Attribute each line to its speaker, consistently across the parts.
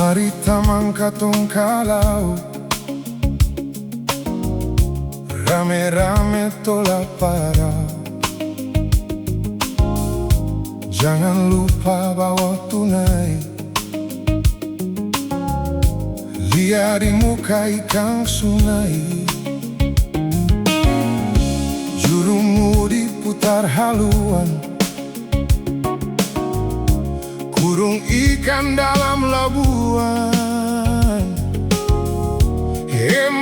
Speaker 1: Mari tamang katong kalau rame-rame tolak para. Jangan lupa bawa tunai. Lihat di muka ikan sungai. Jurumu diputar haluan. Kurung ikan dalam labuan.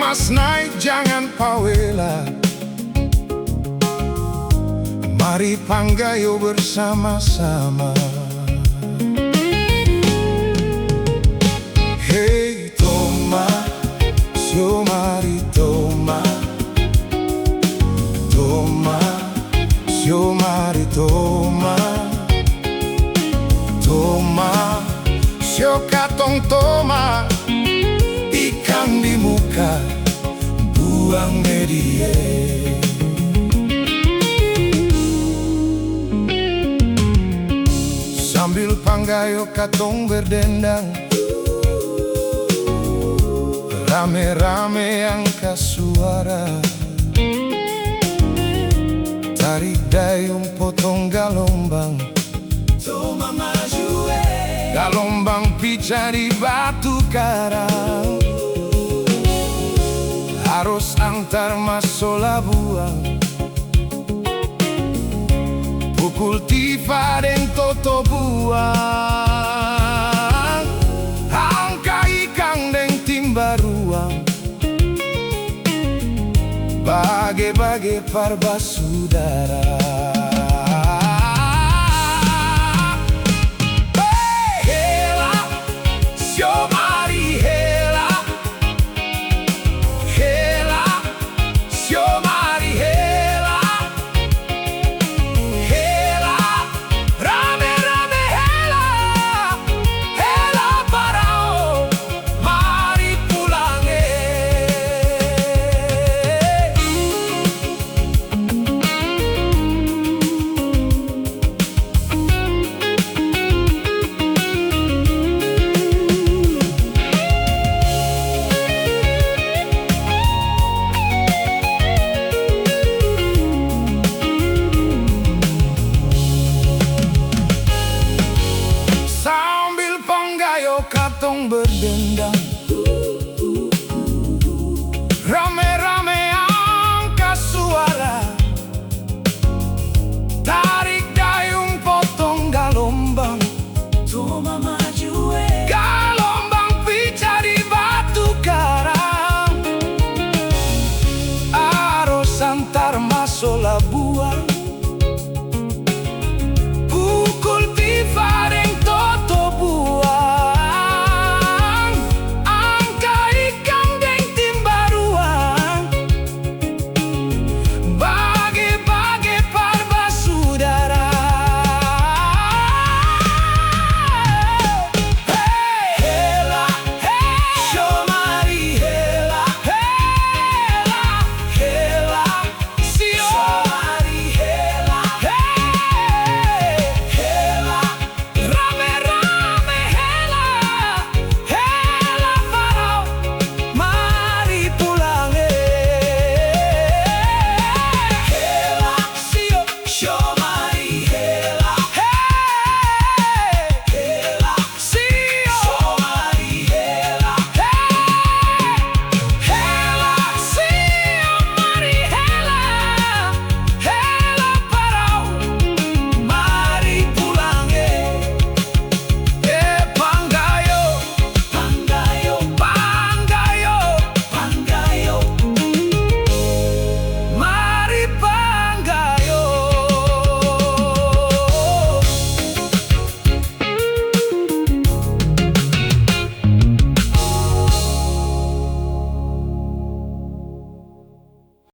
Speaker 1: Mas naik jangan pawela. Mari panggayo bersama-sama. Hey Toma, sio mari Toma. Toma, sio mari Toma. Toma, sio katong Toma. Ikan di muka, buang media. Sambil panggayo katong berdendang, rame-rame angkat suara. Tarik dayung potong galombang. Toma maju galombang pica di batu karang. Harus antar masuk labuan. Pukul tifa dan toto buang. Angka ikan dan timba ruang. Bagai-bagai parba saudara. Katong berdendang, rame-rame angkat suara. Tarik dayung potong galombang. Toma maju